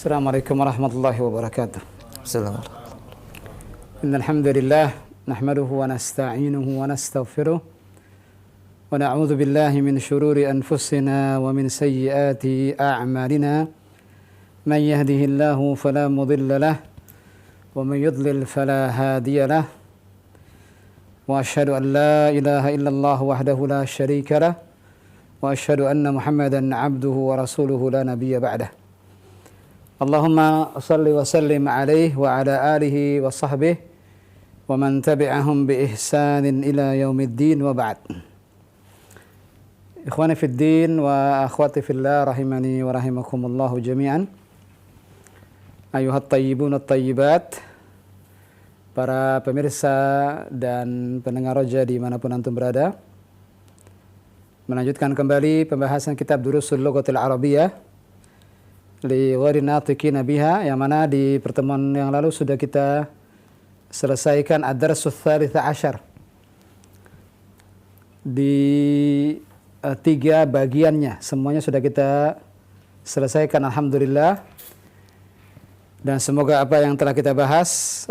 Assalamualaikum warahmatullahi wabarakatuh. Assalamualaikum. Innal hamdalillah nahmaduhu wa nasta'inuhu wa nastaghfiruh wa na'udzu billahi min shururi anfusina wa min sayyiati a'malina. Man yahdihillahu fala mudilla lahu wa man yudlil fala hadiya lahu. Wa asyhadu an la ilaha illallah wahdahu la syarika lahu wa asyhadu anna Muhammadan 'abduhu wa rasuluhu la nabiyya ba'dah. Allahumma salli wa sallim alaihi wa ala alihi wa sahbihi wa man tabi'ahum bi ihsanin ila yaumiddin wa ba'd. Ikhwani fid din wa akhwati fillah rahimani wa rahimakumullahu jami'an. Ayuhat tayyibun at-tayyibat, para pemirsa dan pendengar Roja dimanapun antum berada, melanjutkan kembali pembahasan kitab Durusul Lughatil Arabiyyah li ghairi natiqina biha, yang mana di pertemuan yang lalu sudah kita selesaikan ad-darsus tsalits asyar di 3 bagiannya. Semuanya sudah kita selesaikan alhamdulillah, dan semoga apa yang telah kita bahas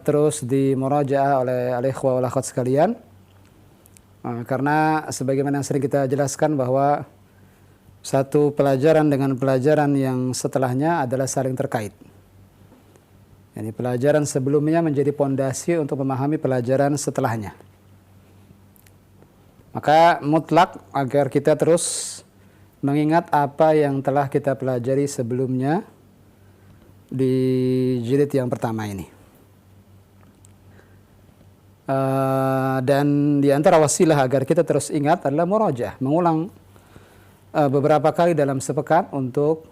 terus dimurajaah oleh al-ikhwah wal akhwat sekalian. Karena sebagaimana yang sering kita jelaskan bahwa satu pelajaran dengan pelajaran yang setelahnya adalah saling terkait. Jadi pelajaran sebelumnya menjadi pondasi untuk memahami pelajaran setelahnya. Maka mutlak agar kita terus mengingat apa yang telah kita pelajari sebelumnya di jilid yang pertama ini. Dan di antara wasilah agar kita terus ingat adalah murajaah, mengulang beberapa kali dalam sepekan untuk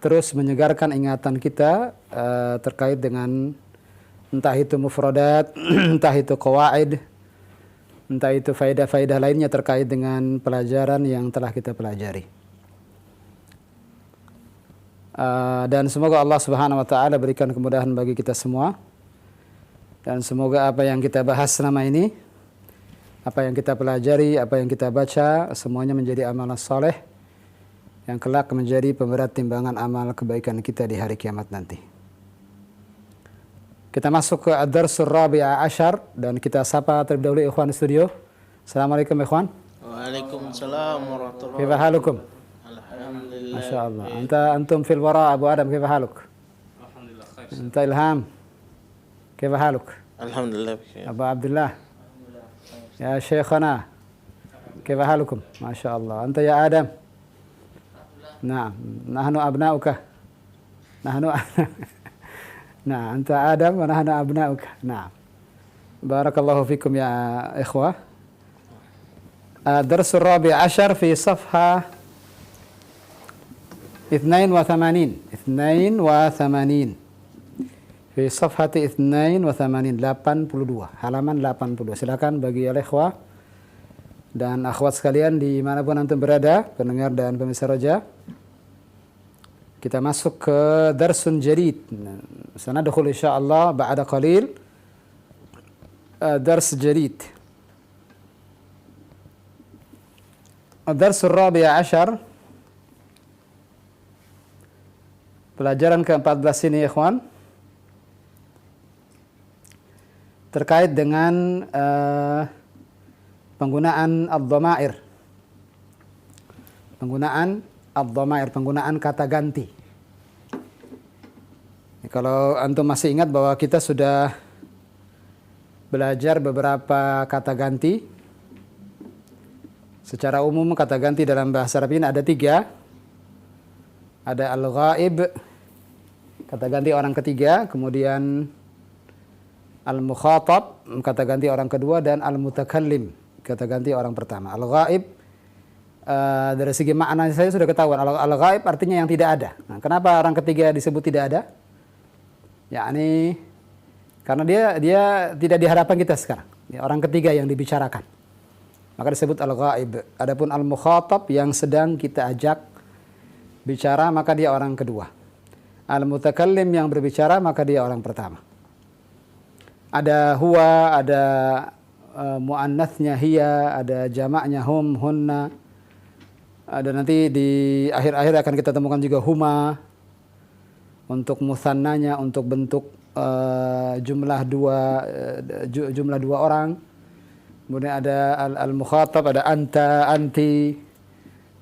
terus menyegarkan ingatan kita terkait dengan entah itu mufradat, entah itu qawaid, entah itu faedah-faedah lainnya terkait dengan pelajaran yang telah kita pelajari. Dan semoga Allah Subhanahu wa taala berikan kemudahan bagi kita semua, dan semoga apa yang kita bahas selama ini, apa yang kita pelajari, apa yang kita baca, semuanya menjadi amalan saleh yang kelak menjadi pemberat timbangan amal kebaikan kita di hari kiamat nanti. Kita masuk ke ad-darsul rabi' asyar, dan kita sapa terlebih dahulu ikhwan studio. Assalamualaikum ikhwan. Waalaikumsalam warahmatullahi Kaifa halukum? Alhamdulillah. Masyaallah. Antum fil wara Abu Adam, kaifa haluk? Alhamdulillah khair. Anta Ilham, kaifa haluk? Alhamdulillah bikhair. Abu Abdullah. Ya Syekhana, kaifa halukum? Masyaallah. Anta ya Adam. Naam, nahnu abna'uka. Nahnu Nah, anta Adam wa nahnu abna'uka. Naam. Barakallahu fikum ya ikhwah. Darsul rabi' asyar fi safha 82. Fi safhati 82, halaman 82. Silakan bagi al-ikhwah dan akhwat sekalian dimanapun antum berada, pendengar dan pemirsa Roja. Kita masuk ke darsun jadid. Sanadkhul insyaallah ba'da qalil dars jadid. Ad-darsul rabi' asyar, pelajaran ke-14 ini ikhwan, terkait dengan penggunaan ad-dhamair. Penggunaan kata ganti. Kalau antum masih ingat bahwa kita sudah belajar beberapa kata ganti. Secara umum kata ganti dalam bahasa Arab ini ada 3. Ada al-ghaib, kata ganti orang ketiga, kemudian al-mukhatab, kata ganti orang kedua, dan al-mutakallim, kata ganti orang pertama. Al-ghaib dari segi makna saya sudah ketahuan. Al-ghaib artinya yang tidak ada. Nah, kenapa orang ketiga disebut tidak ada? Yakni karena dia tidak di hadapan kita sekarang. Ya, orang ketiga yang dibicarakan, maka disebut al-ghaib. Adapun al-mukhatab yang sedang kita ajak bicara, maka dia orang kedua. Al-mutakallim yang berbicara, maka dia orang pertama. Ada huwa, ada muannatsnya hiya, ada jamaknya hum, hunna. Ada nanti di akhir-akhir akan kita temukan juga huma. untuk musannanya, untuk bentuk jumlah dua orang. Kemudian ada al-mukhatab, ada anta, anti,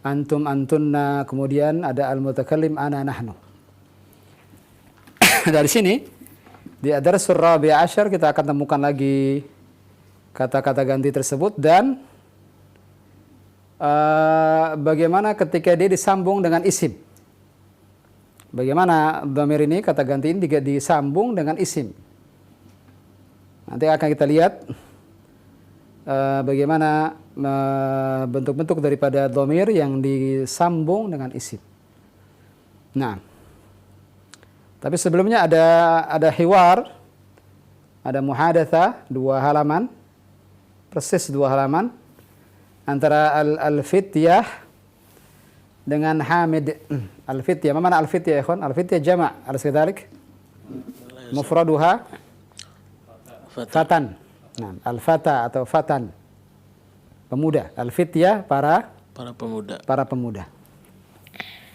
antum, antunna. Kemudian ada al-mutakallim, ana, nahnu. Dari sini di ad-darsul rabi' asyar kita akan temukan lagi kata-kata ganti tersebut dan bagaimana ketika dia disambung dengan isim. Bagaimana dhamir ini, kata ganti ini disambung dengan isim. Nanti akan kita lihat bagaimana bentuk-bentuk daripada dhamir yang disambung dengan isim. Nah, tapi sebelumnya ada hiwar, ada muhadatsah 2 halaman, persis 2 halaman antara al-fityah dengan Hamid. Al-fityah, apa makna al-fityah ya ikhwan? Al-fityah jama', alas kadzalik? Mufraduha fatan. Nah, al-fata atau fatan, pemuda. Al-fityah para pemuda.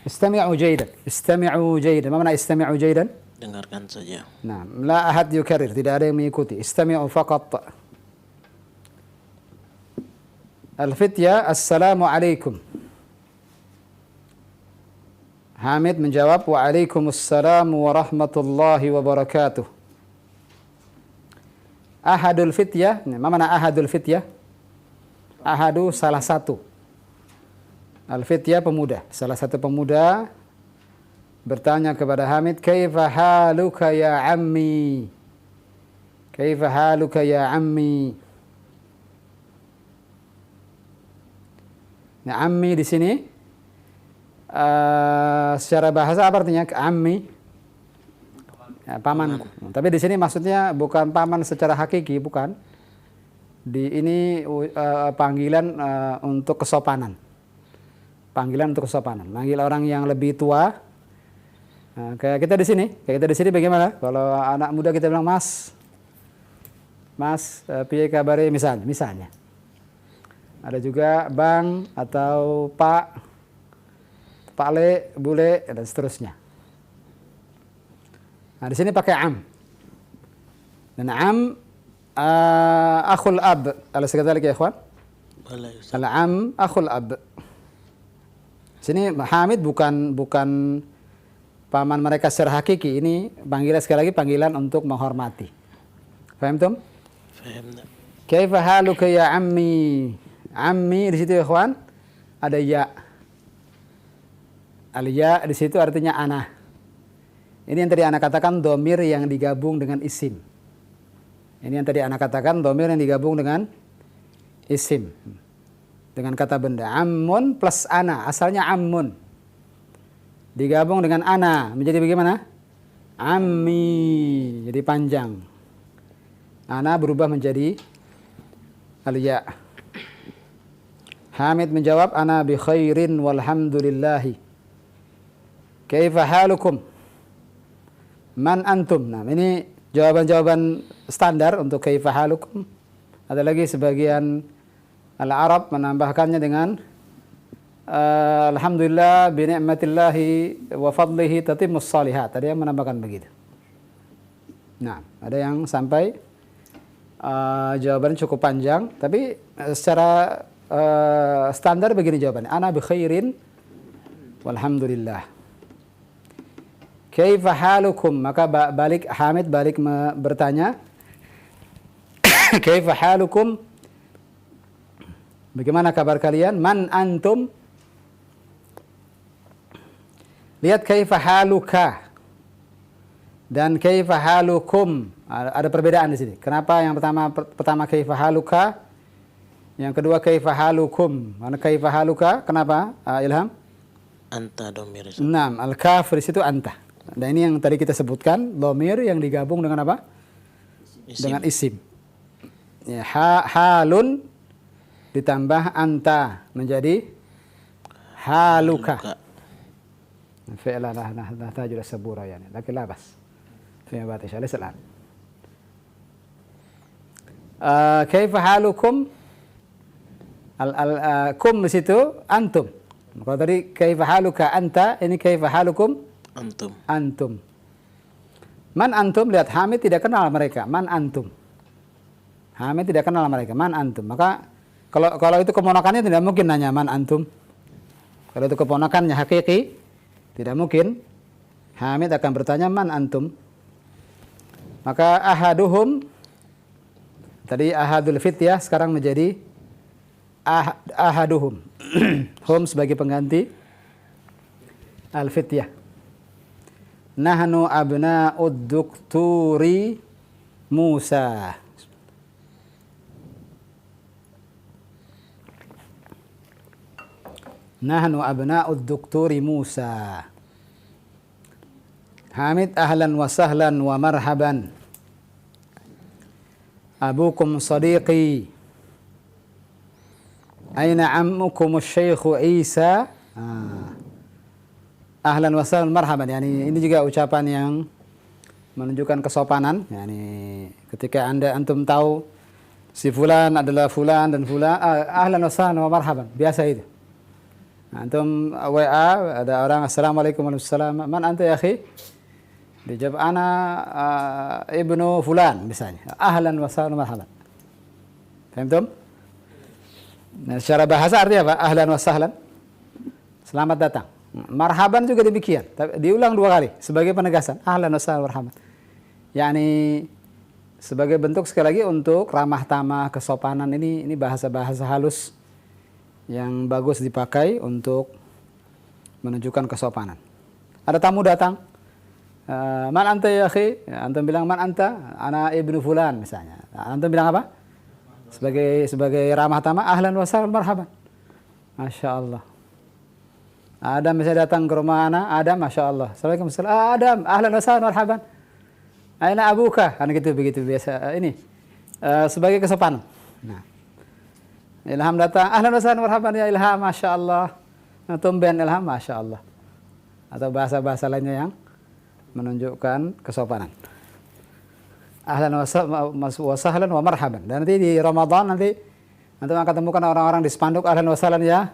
Istami'u jaydan. Istami'u jaydan. Apa makna istami'u jaydan? Dengarkan saja. Nah, la ahad yukarrir, tidak ada yang mengikuti. Istami'u faqat. Al-fityah, assalamu alaikum. Hamid menjawab, waalaikumsalam warahmatullahi wabarakatuh. Ahadul fityah, apa makna ahadul fityah? Ahadu, salah satu. Al-fityah, pemuda. Salah satu pemuda bertanya kepada Hamid, kaifa haluka ya ammi? Kaifa haluka ya ammi? Nah, ammi di sini secara bahasa apa artinya ammi? Ya, pamanku. Tapi di sini maksudnya bukan paman secara hakiki, bukan. Ini panggilan untuk kesopanan. Panggilan untuk kesopanan. Manggil orang yang lebih tua. Nah, kayak kita di sini. Kayak kita di sini bagaimana? Kalau anak muda kita bilang Mas, piye kabare misalnya. Ada juga Bang atau Pak Le, Bule, dan seterusnya. Nah, di sini pakai am. Dan am akhul ab. Alas kadzalik ya ikhwan? Al-am akhul ab. Sini Hamid bukan paman mereka secara hakiki. Ini panggilan, sekali lagi panggilan untuk menghormati. Faham tum? Faham. Kaifa haluka ya ammi? Ammi di situ ya ikhwan ada ya. Al-ya di situ artinya ana. Ini yang tadi ana katakan dhamir yang digabung dengan isim. Ini yang tadi ana katakan dhamir yang digabung dengan isim. Dengan kata benda. Ammun plus ana, asalnya ammun. Digabung dengan ana menjadi bagaimana? Ammi, jadi panjang. Ana berubah menjadi al-ya. Hamid menjawab, ana bi khairin walhamdulillahi. Kaifa halukum? Man antum? Nah, ini jawaban-jawaban standar untuk kaifa halukum. Ada lagi sebagian al-Arab menambahkannya dengan alhamdulillah bi ni'matillahi wa fadlihi tatimmus shalihat. Ada yang menambahkan begitu. Nah, ada yang sampai jawabannya cukup panjang, tapi secara standar begini jawabannya. Ana bi khairin walhamdulillah. Kaifa halukum? Maka Hamid balik bertanya, kaifa halukum? Bagaimana kabar kalian? Man antum? Lihat kaifa haluka dan kaifa halukum. Ada perbedaan di sini. Kenapa yang pertama kaifa haluka, yang kedua kaifa halukum? Mana kaifa haluka? Kenapa? Ilham? Anta dhamir. Naam, al-kaf di situ anta. Dan ini yang tadi kita sebutkan, dhamir yang digabung dengan apa? Isim. Dengan isim. Ya, halun ditambah anta menjadi haluka. Fi'lan nahtaju ila sabura yani, lakin la bas. Fi mabati syalih salat. Kaifa halukum? Kum di situ antum. Kalau tadi kaifa haluka anta, ini kaifa halukum? Antum. Antum. Man antum, lihat Hamid tidak kenal mereka. Man antum. Hamid tidak kenal mereka. Man antum. Maka kalau itu keponakannya tidak mungkin nanya man antum. Kalau itu keponakannya hakiki, tidak mungkin. Hamid akan bertanya man antum. Maka ahaduhum, tadi ahadul fityah sekarang menjadi ahaduhum. Hum sebagai pengganti al-fityah. Nahnu abna'ud dukturi Musa. Nahnu abna'ud dukturi Musa. Hamid, ahlan wa sahlan wa marhaban. Abukum sadiqi. Aina ammukum asy-syaikh Isa? Ahlan wa sahlan marhaban. Yani ini juga ucapan yang menunjukkan kesopanan. Yani ketika antum tahu si fulan adalah fulan dan fulan, ahlan wa sahlan wa marhaban. Biasa itu. Antum WA ada orang assalamualaikum warahmatullahi wabarakatuh. Man anta ya akhi? Dijawab ana ibnu fulan misalnya. Ahlan wa sahlan marhaban. Paham? Nah, secara bahasa artinya apa? Ahlan wa sahlan. Selamat datang. Marhaban juga demikian. Tapi diulang 2 kali sebagai penegasan. Ahlan wa sahlan marhaban. Yani sebagai bentuk sekali lagi untuk ramah tamah, kesopanan, ini bahasa-bahasa halus yang bagus dipakai untuk menunjukkan kesopanan. Ada tamu datang. Man anta ya akhi? Antum bilang man anta? Ana ibnu fulan misalnya. Antum bilang apa? Sebagai ramah tamah, ahlan wa sahlan marhaban. Masya Allah. Adam misalnya datang ke rumah ana, Adam, Masya Allah. Assalamualaikum warahmatullahi wabarakatuh. Adam, ahlan wa sahlan marhaban. Aina abuka? Kan gitu begitu biasa. Ini sebagai kesopanan. Nah. Ilham datang, ahlan wa sahlan marhaban ya Ilham, Masya Allah. Tumben Ilham, Masya Allah. Atau bahasa-bahasa lainnya yang menunjukkan kesopanan. Ahlan wa sahlan wa marhaban. Dan nanti di Ramadan nanti antum akan temukan orang-orang di spanduk ahlan wa sahlan ya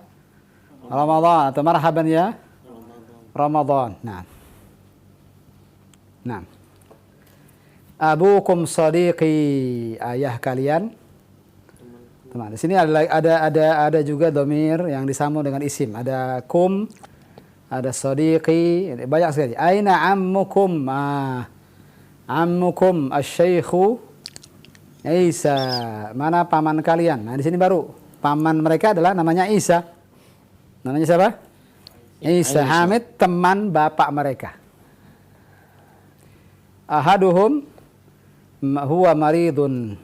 Ramadan atau marhaban ya Ramadan. Nah. Abukum sadiqi, ayah kalian. Teman, di sini ada juga domir yang disambung dengan isim. Ada kum, ada sadiqi, banyak sekali. Aina ammukum? Ammukum asy-syaikhu Isa. Mana paman kalian? Nah, di sini baru paman mereka adalah namanya Isa. Namanya siapa? Isa. Hamid teman bapak mereka. Ahaduhum huwa maridun.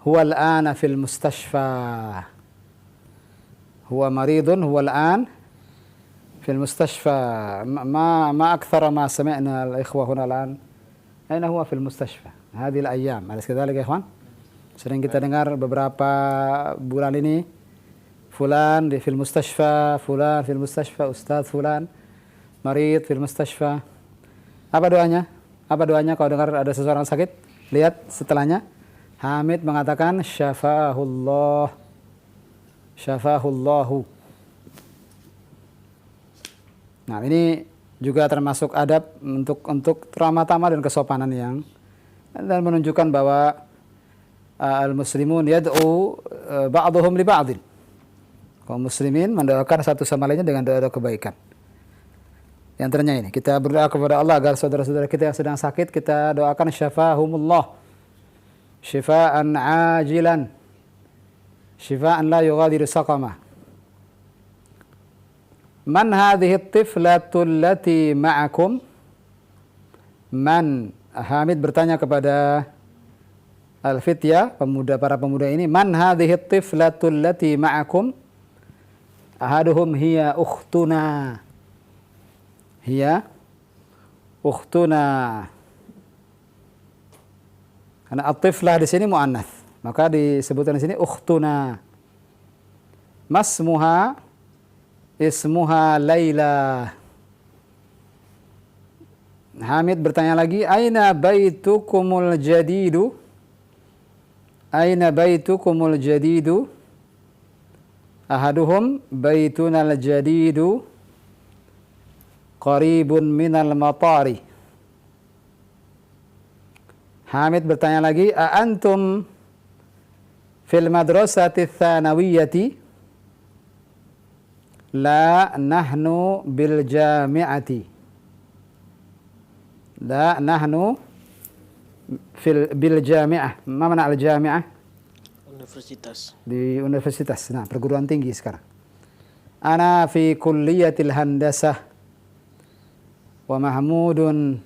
Huwa al-ana fil mustashfa. Huwa maridun, huwa al-an في المستشفى. ما أكثر ما سمعنا الإخوة هنا الآن. أين هو في المستشفى هذه الأيام؟ أليس كذلك يا إخوان؟ Sering kita dengar beberapa bulan ini fulan di fil mustashfa, fulan fil mustashfa, ustaz fulan marid fil mustashfa. Apa doanya? Apa doanya kalau dengar ada seseorang sakit? Lihat setelahnya. Hamid mengatakan syafahullah. Syafahullahu. Nah, ini juga termasuk adab untuk ramah tamah dan kesopanan yang dan menunjukkan bahwa al-muslimun yad'u ba'dhum li ba'dhin. Kaum muslimin mendoakan satu sama lainnya dengan doa-doa kebaikan. Di antaranya ini, kita berdoa kepada Allah agar saudara-saudara kita yang sedang sakit kita doakan syafahumullah. Syifaan ajilan. Syifaan la yughadiru saqama. Man hadhihi at-tiflatu allati ma'akum? Man, Hamid bertanya kepada al-fityah, para pemuda ini, man hadhihi at-tiflatu allati ma'akum? Ahaduhum hiya ukhtuna. Hiya ukhtuna. Karena at-tiflah di sini muannats, maka disebutkan di sini ukhtuna. Masmuha ismuha Laila. Hamid bertanya lagi, aina baitukumul jadidu? Aina baitukumul jadidu? Ahaduhum baitunal jadidu qaribun minal matari. Hamid bertanya lagi, a antum fil madrasati tsanawiyati? La nahnu bil jami'ati. La nahnu bil jami'ah. Ma mana al jami'ah? Universitas. Di universitas. Nah, perguruan tinggi sekarang. Ana fi kulliyatil handasah wa Mahmudun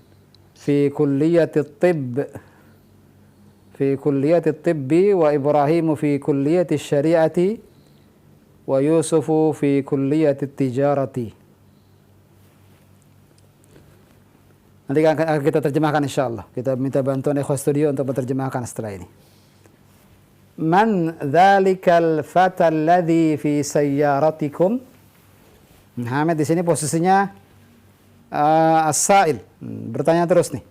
fi kulliyatit tibb. Fi kulliyatit tibbi wa Ibrahimu fi kulliyatis syari'ati wa Yusufu fi kulliyatit tijarati. Nanti akan kita terjemahkan insyaallah. Kita minta bantuan Ikhwan Studio untuk menerjemahkan setelah ini. Man dzalikal fata alladhi fi sayyaratikum? Hamid di sini posisinya as-sa'il, bertanya terus nih.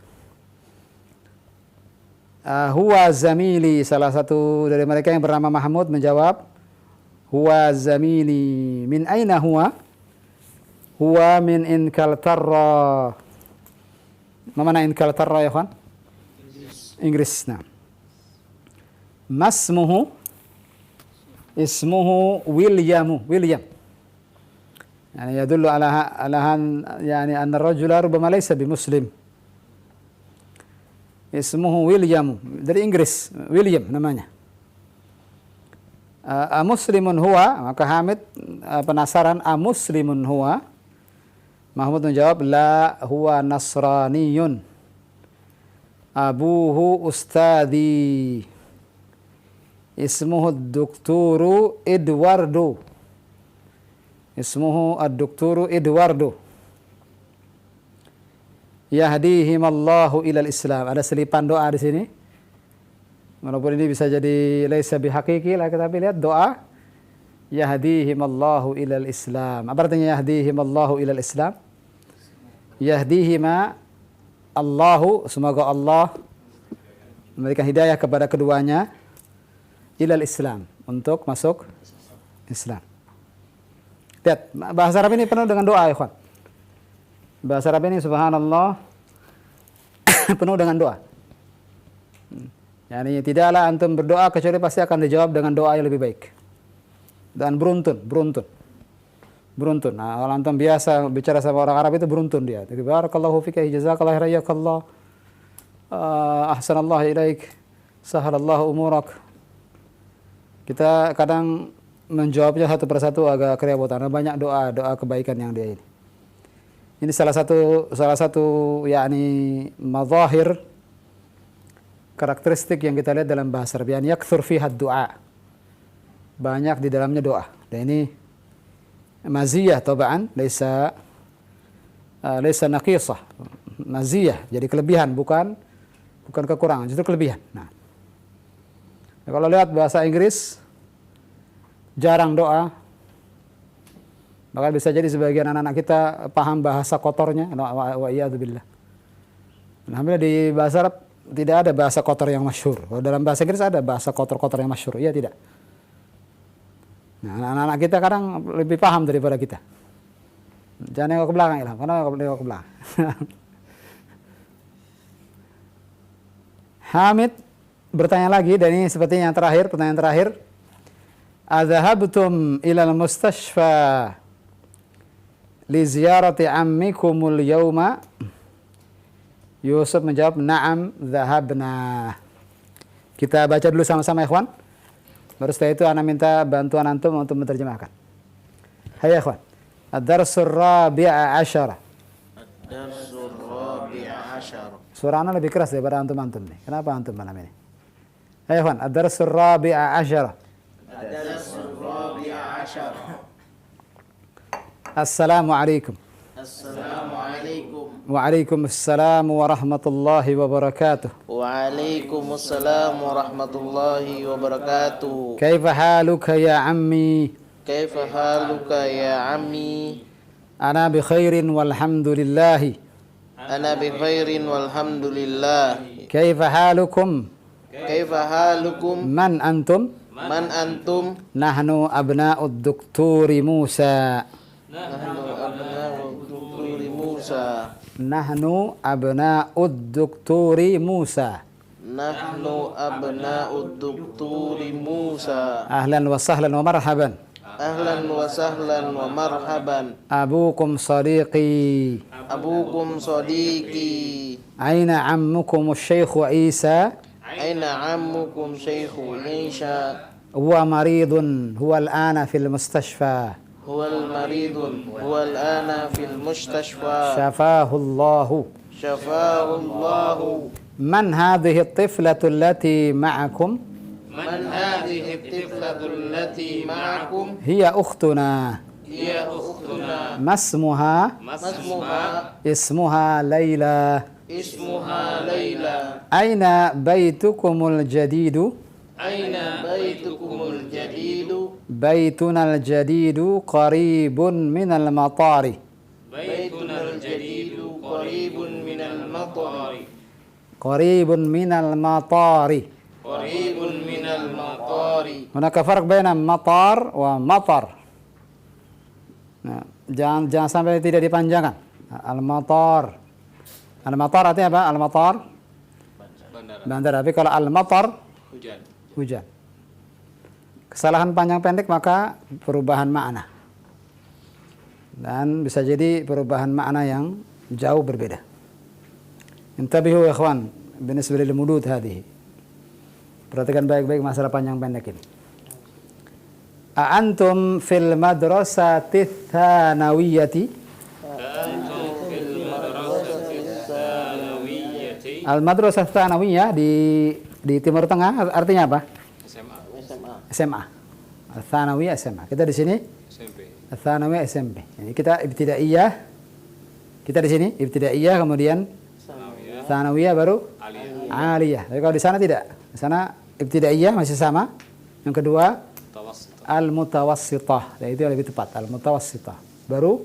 Huwa zamili, salah satu dari mereka yang bernama Mahmud menjawab, huwa zamili. Min aina huwa? Huwa min Inkaltarra. Mana Inkaltarra ya kawan? Inggris. Nah. Masmuhu, ismuhu William. Yani yadullu ala yani anna ar-rajula rubbama laysa bimuslim. Ismuhu William, dari Inggris, William namanya. Muslimun huwa, maka Hamid penasaran, muslimun huwa? Mahmud menjawab, la huwa nasraniyun. Abuhu ustadi. Ismuhu ad-dokturu Edwardo. Ismuhu ad-dokturu Edwardo. Yahdihimallahu ilal Islam. Ada selipan doa di sini. Walaupun ini bisa jadi laisa bihaqiki lah, tapi lihat doa yahdihimallahu ilal Islam. Apa artinya yahdihimallahu ilal Islam? Yahdihima Allahu, semoga Allah memberikan hidayah kepada keduanya ilal Islam, untuk masuk Islam. Lihat, bahasa Arab ini penuh dengan doa, ikhwan. Bahasa Arab ini subhanallah penuh dengan doa. Yani tidaklah antum berdoa kecuali pasti akan dijawab dengan doa yang lebih baik. Dan beruntun. Nah, kalau antum biasa bicara sama orang Arab itu beruntun dia. Barakallahu fika, jazakallahu khairan, ahsanallahu ilaik, sahalallahu umurak. Kita kadang menjawabnya satu persatu agak kerepotan. Banyak doa kebaikan yang dia ini. Ini salah satu yakni mazahir karakteristik yang kita lihat dalam bahasa Arab. Yani yakthur fiha du'a. Banyak di dalamnya doa. Dan ini maziyah tabaan, laisa naqisah. Maziyah, jadi kelebihan, bukan kekurangan, justru kelebihan. Nah, kalau lihat bahasa Inggris jarang doa. Maka bisa jadi sebagian anak-anak kita paham bahasa kotornya. Wa iyadzubillah. Alhamdulillah di bahasa Arab tidak ada bahasa kotor yang masyhur. Kalau dalam bahasa Inggris ada bahasa kotor-kotor yang masyhur. Iya tidak? Nah, anak-anak kita kadang lebih paham daripada kita. Jangan nengok ke belakang, Ilham. Karena nengok ke belakang. Hamid bertanya lagi, dan ini sepertinya yang terakhir, pertanyaan terakhir. Adzahabtum ilal mustashfa li ziyarati ammikumul yawma? Yusuf menjawab, na'am dhahabna. Kita baca dulu sama-sama, ikhwan. Baru setelah itu ana minta bantuan antum untuk menerjemahkan. Hai ikhwan. Ad-darsur rabi'a asyara. Ad-darsur rabi'a asyara. Suara ana lebih keras daripada antum-antum nih. Kenapa antum malam ini? Hai ikhwan, ad-darsur rabi'a asyara. Ad-darsur rabi'a asyara. Assalamualaikum. Assalamualaikum. Waalaikumsalam warahmatullahi wabarakatuh. Waalaikumsalam warahmatullahi wabarakatuh. Kaifa haluka ya ammi? Kaifa haluka ya ammi? Ana bi khairin walhamdulillah. Ana bi khairin walhamdulillah. Kaifa halukum? Kaifa halukum? Man antum? Man antum? Nahnu abna'ud Dr. Musa. Nahnu abna'ud Dr. Musa. Nahnu abna'ud Dr. Musa. Nahnu abna'ud Dukturi Musa. Ahlan wa sahlan wa marhaban. Ahlan wa sahlan wa marhaban. Abukum sadiqi. Abukum sadiqi. Aina ammukum Syekh Isa? Aina ammukum Syekhu Isa? Huwa maridun, huwa al-ana fil mustashfa. Huwal maridun, huwal ana fil mustashfa. Shafahu Allahu. Shafahu Allahu. Man hadhihi at-tiflatu allati ma'akum? Man hadhihi at-tiflatu allati ma'akum? Hiya ukhtuna. Hiya ukhtuna. Masmuha? Masmuha? Ismuha Layla. Ismuha Layla. Aina baitukumul jadidu? Aina baitukumul jadidu? Baituna al-jadidu qaribun minal matari. Baituna al-jadidu qaribun minal matari. Qaribun minal matari. Qaribun minal matari. Hunaka farq baina matar wa matar. Nah, jangan sampai tidak dipanjangkan. Al-matar. Al-matar artinya apa? Al-matar? Bandara. Tapi kalau al-matar hujan. Kesalahan panjang pendek maka perubahan makna. Dan bisa jadi perubahan makna yang jauh berbeda. Intabihu ya ikhwan, binisbah lil mudud hadhihi. Perhatikan baik-baik masalah panjang pendek ini. Antum fil madrasati tsanawiyati? Al-madrasah tsanawiyah di Timur Tengah artinya apa? SMA. Al-Tsanawiyah SMA. Kita di sini SMP. Al-Tsanawiyah SMP. Ini kita ibtidaiyah. Kita di sini ibtidaiyah kemudian Tsanawiyah baru Aliyah. Tapi kalau di sana tidak. Di sana ibtidaiyah masih sama. Yang kedua Al-Mutawassithah. Dan itu yang lebih tepat. Al-Mutawassithah. Baru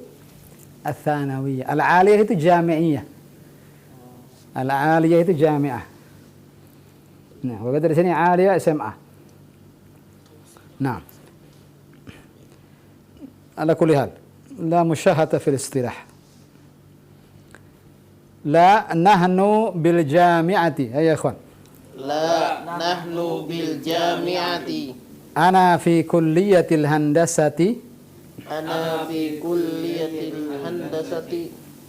Al-Tsanawiyah. Al-Aliyah itu jami'iyah. Al-Aliyah itu jami'ah. Nah, kalau kita di sini Aliyah SMA. نعم على كل حال لا مشاهدة في الاصطلاح لا نحن بالجامعة يا إخوان لا نحن بالجامعة أنا في كلية الهندسة أنا في كلية الهندسة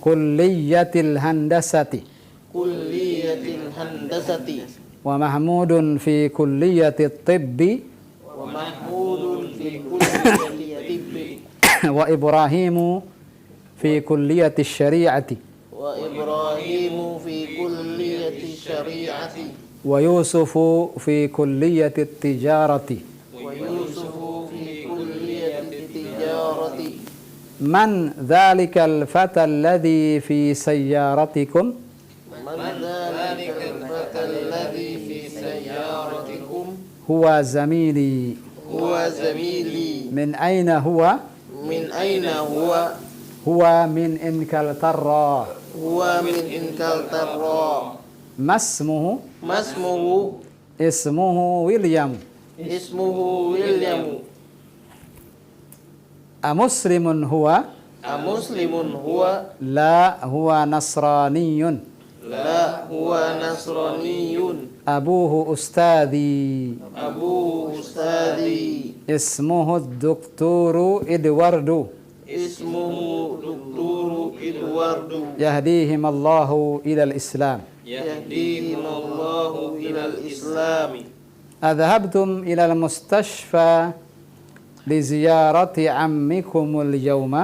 كلية الهندسة كلية الهندسة ومحمود في كلية الطب ومحمود في كلية الطب وإبراهيم في كلية الشريعة وإبراهيم في كلية الشريعة ويوسف في كلية التجارة ويوسف في كلية التجارة. من ذلك الفتى الذي في سيارتكم؟ من ذلك الفتى الذي في سيارتكم؟ هو زميلي. هو زميلي. من أين هو؟ من أين هو؟ هو من إنكلترا. هو من إنكلترا. ما اسمه؟ ما اسمه؟ اسمه ويليام. اسمه ويليام. أمسلم هو؟ أمسلم هو؟ لا هو نصراني. لا هو نصراني. أبوه أستاذي. أبوه أستاذي. اسمه الدكتور إدوارد. اسمه دكتور إدوارد. يهديهم الله إلى الإسلام. يهديهم الله إلى الإسلام. أذهبتم إلى المستشفى لزيارة عمكم اليوم؟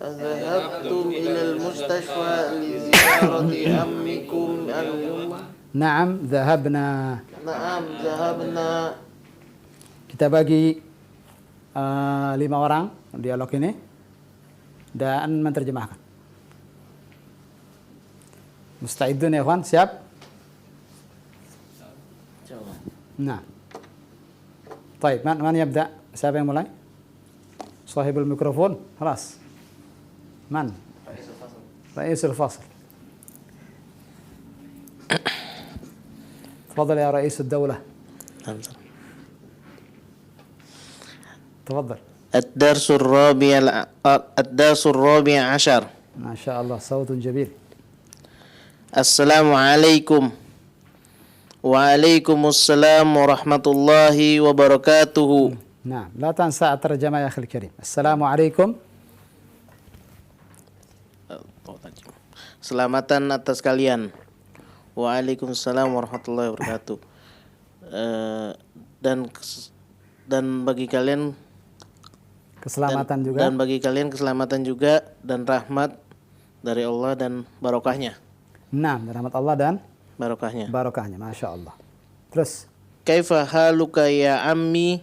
أذهبتم إلى المستشفى لزيارة عمكم اليوم؟ نعم ذهبنا. نعم ذهبنا. Kita bagi 5 orang dialog ini dan menerjemahkan. Musta'idun ya kawan, siap? Nah. Baik, man yabda? Siapa yang mulai? Sahibul mikrofon, خلاص. Man? Raisul Fasl. تفضل يا رئيس الدولة. تفضل. الدرس الرابع عشر. ما شاء الله صوت جميل. السلام عليكم Waalaikumsalam warahmatullahi wabarakatuh. نعم لا تنسى الترجمة يا أخي الكريم. السلام عليكم. Selamatan atas kalian. Waalaikumsalam warahmatullahi wabarakatuh. Dan bagi kalian keselamatan juga. Dan bagi kalian keselamatan juga dan rahmat dari Allah dan barokahnya. Nah, rahmat Allah dan barokahnya. Masya Allah. Terus, Kaifa haluka ya ammi?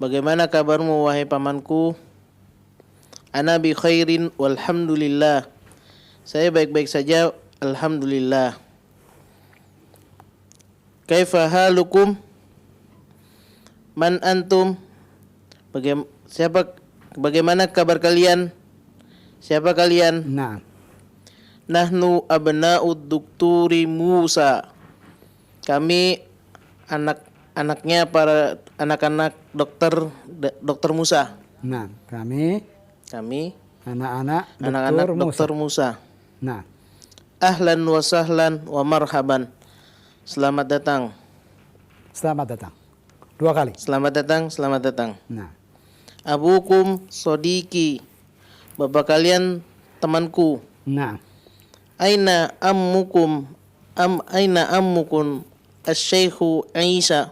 Bagaimana kabarmu wahai pamanku? Ana bi khairin walhamdulillah. Saya baik-baik saja, alhamdulillah. Kaifa halukum? Man antum? Bagaimana kabar kalian? Siapa kalian? nah, Nahnu abna'ud dukturi Musa. Kami anak-anaknya para anak-anak dokter Musa. nah, kami anak-anak dokter Musa. Nah, Ahlan wa sahlan wa marhaban. Selamat datang. Dua kali. Selamat datang. Nah, Abukum sodiki. Bapak kalian temanku. nah, Aina ammukum asy-syaikhu Isa.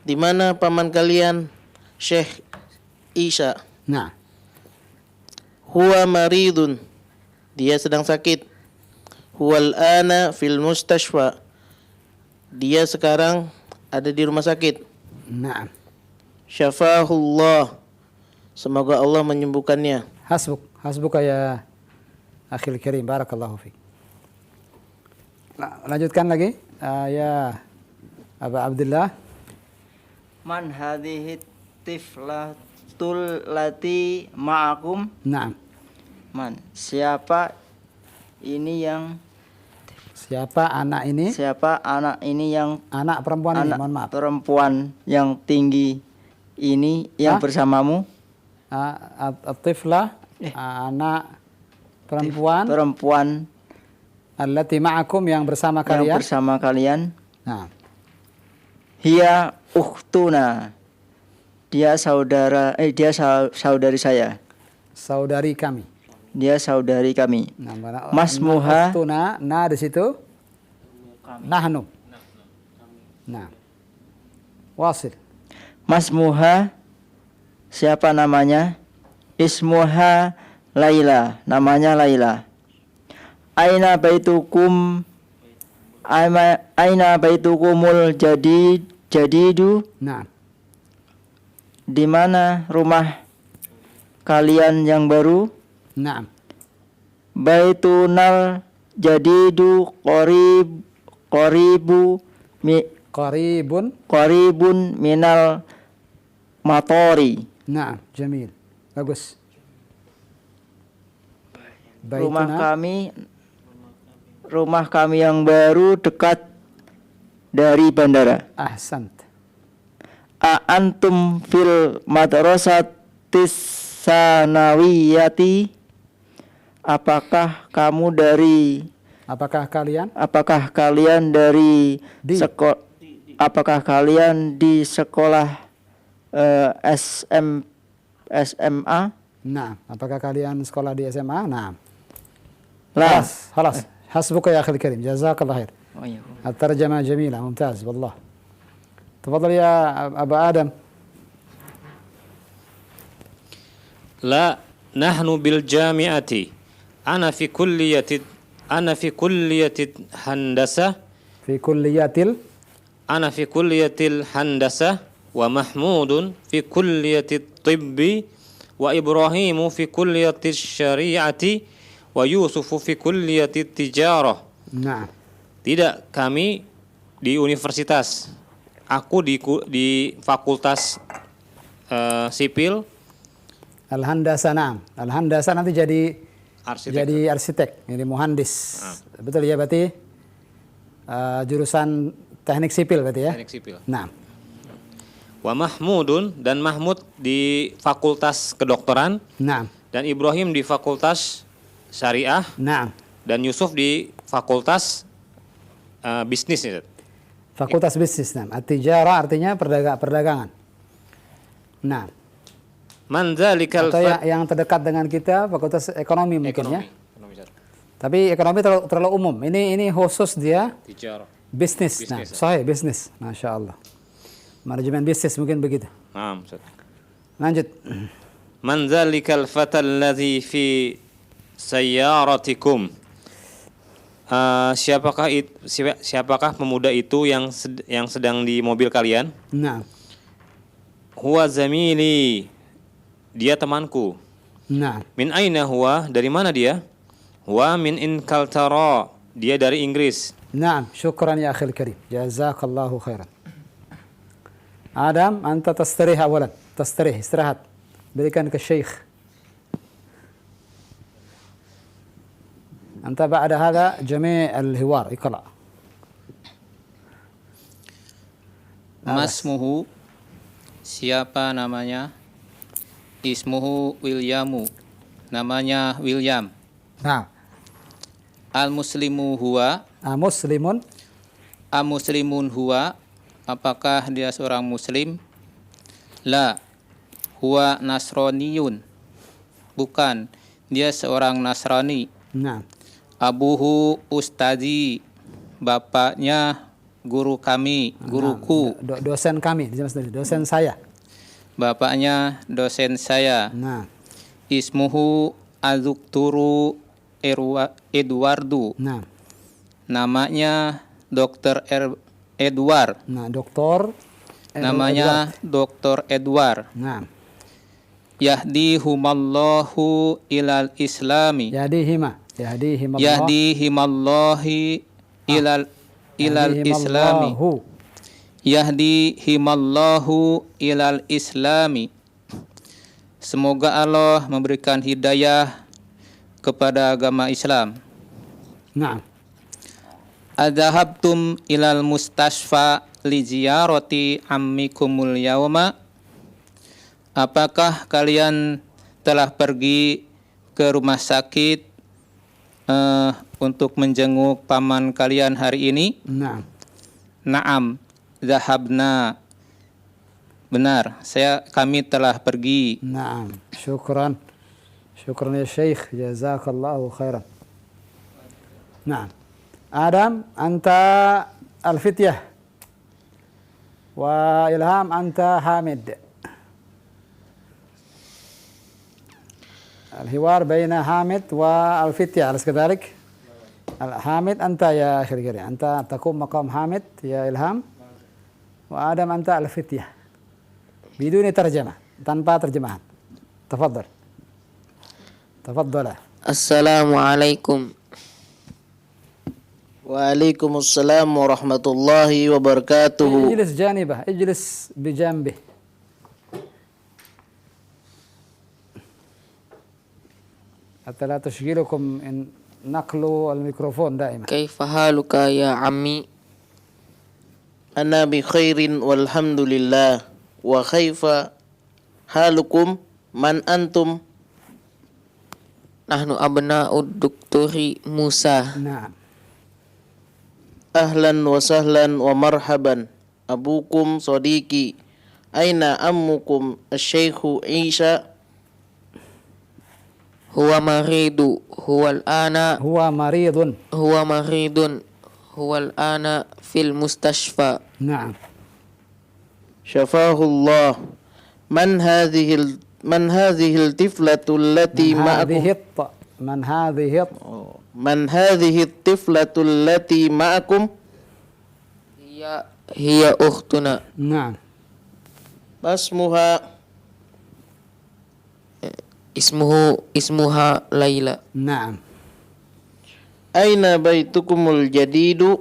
Di mana paman kalian Syekh Isa? nah, Huwa maridun. Dia sedang sakit. Huwal ana fil mustashfa. Dia sekarang ada di rumah sakit. nah. Syafahullah. Semoga Allah menyembuhkannya. Hasbuka ya akhil karim, barakallahu fiik. Lanjutkan lagi, ya Abu Abdullah. Man hadhihi tiflatul lati ma'akum? Naam. Man, siapa anak ini yang Anak perempuan ini, mohon maaf. perempuan yang tinggi ini yang bersamamu? At-tiflah, anak perempuan allati ma'akum yang bersama kalian. Nah. Hiya ukhtuna. Dia saudari saya. Saudari kami. Dia saudari kami. Nah, Masmuha. Ukhtuna, na di situ. Nahnu. Nah. Wasil. Masmuha, siapa namanya? Ismuha Laila, namanya Laila. Aina baitukumul jadidu? Nah. Di mana rumah kalian yang baru? Nah. Baitunal jadidu qaribun minal matori. Nah, jamil. Bagus. Rumah kami yang baru dekat dari bandara. Ahsant. Antum fil madrasatis sanawiyati? Apakah kalian dari sekolah SMA? Nah, apakah kalian sekolah di SMA? Nah. خلاص حسبك يا أخي الكريم, جزاك الله خير. الترجمة جميلة, ممتاز والله. تفضل يا أبا آدم. لا نحن بالجامعة. أنا في كلية هندسة. أنا في كلية الهندسة ومحمود في كلية الطب وإبراهيم في كلية الشريعة ويوسف في كلية التجارة. Nah. Tidak, kami di universitas. Aku di fakultas sipil. Al-Handasa, naam. Al-Handasa nanti jadi arsitek, jadi muhandis. Betul ya berarti? Jurusan teknik sipil berarti ya? Teknik sipil. Nah. Wa Mahmudun, dan Mahmud di fakultas kedokteran. Nah. Dan Ibrahim di fakultas syariah. Nah. Dan Yusuf di fakultas bisnis ya. Fakultas bisnis. Nah, at-tijara artinya perdagangan. Nah, Man dzalikal atau yang terdekat dengan kita fakultas ekonomi mungkin ya. Ekonomi, Ustaz. Tapi ekonomi terlalu umum. Ini khusus dia Tijara. bisnis. Nah, sahih bisnis. Masya Allah. Manajemen bisnis mungkin begitu. Naam, Ustaz. Lanjut. Man dzalikal fatal ladzi fi sayyaratikum. Siapakah pemuda itu yang sedang di mobil kalian? Nah. Huwa zamili. Dia temanku. Nah. Min aina huwa? Dari mana dia? Huwa min Inkaltara. Dia dari Inggris. Naam, syukran ya akhil karim. Jazakallahu khairan. Adam, anta tastarih awalan. Tastarih, istirahat. Berikan ke syekh. Anta ba'da hadha jami' al-hiwar. Iqra. Masmuhu, siapa namanya? Ismuhu Wilyamu, namanya William. Nah. Al-muslimu huwa, Muslimun. Muslimun huwa, apakah dia seorang muslim? La, huwa nasroniyun, bukan, dia seorang Nasrani. Nah. Abuhu ustadi, bapaknya guru kami, guruku. Dosen kami, dosen saya. Bapaknya dosen saya. Nah. Ismuhu Azukturu Edwardu. Nah. Namanya Dr. Edward. Nah, doktor. Namanya Dr. Edward. Nah. Yahdihumallahu ilal islami. Yahdihimallahi ilal islami. Yahdihimallahu ilal islami. Semoga Allah memberikan hidayah kepada agama Islam. Nah. Adzahabtum ilal mustasfa li ziyarati ammikumul yauma. Apakah kalian telah pergi ke rumah sakit untuk menjenguk paman kalian hari ini? Nah. Naam, zahabna. Benar, kami telah pergi. Naam, syukran. Syukran ya Syekh, jazakallahu khairan. Nah. Adam, anta al-fityah. Wa Ilham, anta Hamid. الحوار بين حامد والفتية أليس كذلك؟ حامد أنت يا أخي الكريم، أنت تقوم مقام حامد يا إلهام، وآدم أنت الفتية بدون ترجمة، tanpa terjemahan. تفضل. تفضل. Assalamualaikum. Waalaikumsalam warahmatullahi wabarakatuh. اجلس جانبه، اجلس بجانبه. حتى لا تشغلكم إن نقلوا الميكروفون دائما. كيف حالك يا عمي؟ Ana bi khairin walhamdulillah. Wa kaifa halukum man antum? Nahnu abna'ud Duktori Musa. نعم. Ahlan wa sahlan wa marhaban. Abukum sodiki. Aina ammukum asy-syaikhu Isa? Huwa maridu, huwal ana. هو مريض. Huwa maridun, huwal ana fil mustashfa. نعم. Syafahu Allah. Man hadhihi al-tiflatu allati ma'akum? Man hadhihi at-tiflatu allati ma'akum? Hiya ukhtuna. نعم. Masmuha? Ismuha Laila. نعم. Aina baitukumul jadidu?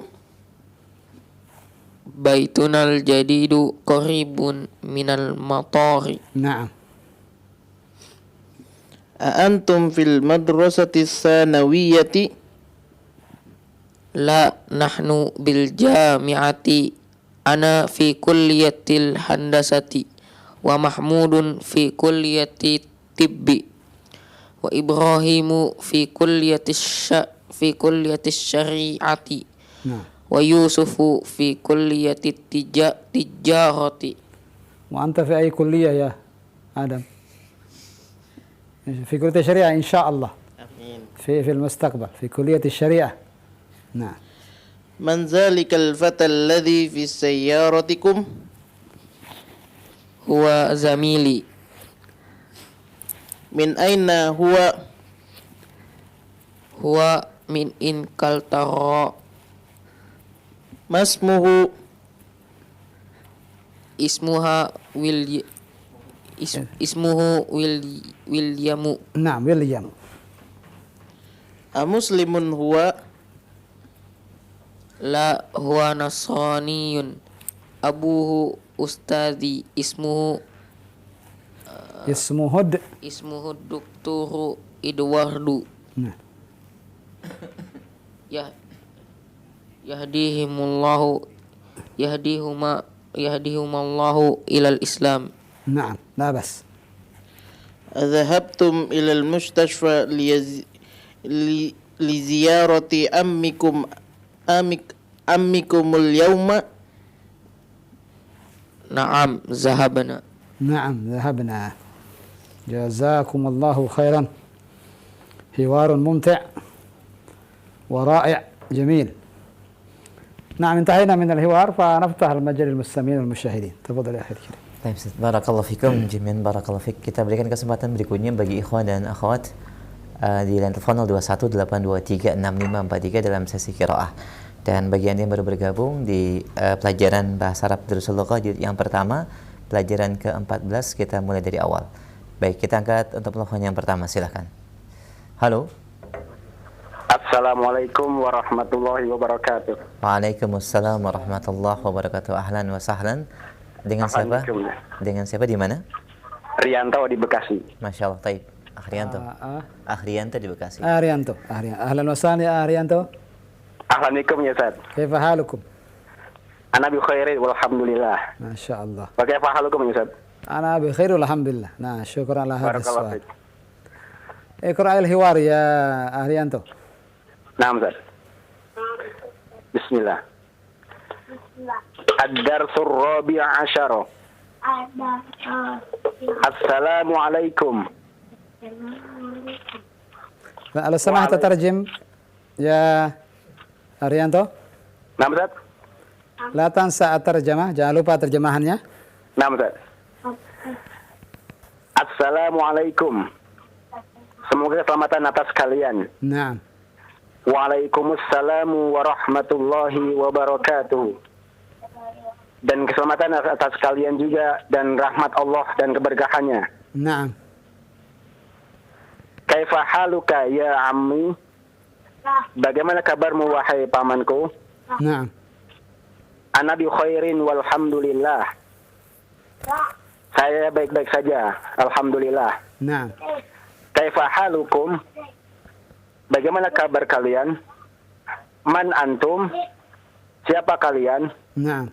Baitunal jadidu qaribun minal matari. نعم. Antum fil madrasati tsanawiyati? La, nahnu bil jami'ati. Ana fi kulliyatil handasati. Wa Mahmudun fi kulliyati tibbi. Wa Ibrahimu fi kulliyatis syari'ati. نعم. ويوسف في كلية التجارة. وأنت في أي كلية يا آدم؟ في كلية الشريعة إن شاء الله. Amin. في المستقبل في كلية الشريعة. نعم. Man zalikal fata alladhi fi sayyaratikum? هو زميلي. Min aina huwa? هو من إنكلترا. Masmuhu? اسمه ويليام. نعم ويليام. Amuslimun huwa? لا هو نصراني. أبوه أستاذي. اسمه الدكتور إدواردو. نعم. يهديهما الله إلى الإسلام. نعم لا بس. Adhabtum ila al-mustashfa li ziyarati ammikumul yawma? نعم ذهبنا. نعم ذهبنا. جزاكم الله خيرا. حوار ممتع ورائع جميل. نعم انتهينا من الحوار فنفتح المجال للمستمعين والمشاهدين. تفضل يا أخي الكريم. Baik, barakallahu fikum, jami'an barakallahu fik. Kita berikan kesempatan berikutnya bagi ikhwan dan akhwat di line telepon 0218236543 dalam sesi qiraah. Dan bagi Anda yang baru bergabung di pelajaran bahasa Arab Durusul Lughah jilid yang pertama, pelajaran ke-14, kita mulai dari awal. Baik, kita angkat untuk telepon yang pertama, silakan. Halo. Assalamualaikum warahmatullahi wabarakatuh. Waalaikumsalam warahmatullahi wabarakatuh. Ahlan wa sahlan. Dengan siapa? Dengan siapa di mana? Rianto di Bekasi. Masya Allah, taib. Ahrianto. Ahrianto di Bekasi. Ahrianto. Ahlan wa sahlan ya Ahrianto. Assalamualaikum ya Ustaz. Kaifa halukum? Ana bi khairin walhamdulillah. Masya Allah. Wa kaifa halukum ya Ustaz? Ana bi khair walhamdulillah. Nah, syukran ala hadha Barakallahu as-su'al. fiik. اقرأ الحوار يا أهريانتو. Naam Ustaz. Bismillah. Ad-darsul rabi' asyara. Assalamualaikum. لو سمحت تترجم يا أريانتو. Naam Ustaz. لا تنسى الترجمة. Jangan lupa terjemahannya. Naam Ustaz. Assalamualaikum. Semoga keselamatan atas kalian. نعم. Waalaikumsalam warahmatullahi wabarakatuh. Dan keselamatan atas kalian juga dan rahmat Allah dan keberkahannya. نعم. Kaifa haluka ya ammi? Bagaimana kabarmu wahai pamanku? نعم. Ana bi khairin walhamdulillah. Saya baik-baik saja, alhamdulillah. نعم. Kaifa halukum? Bagaimana kabar kalian? Man antum? Siapa kalian? نعم.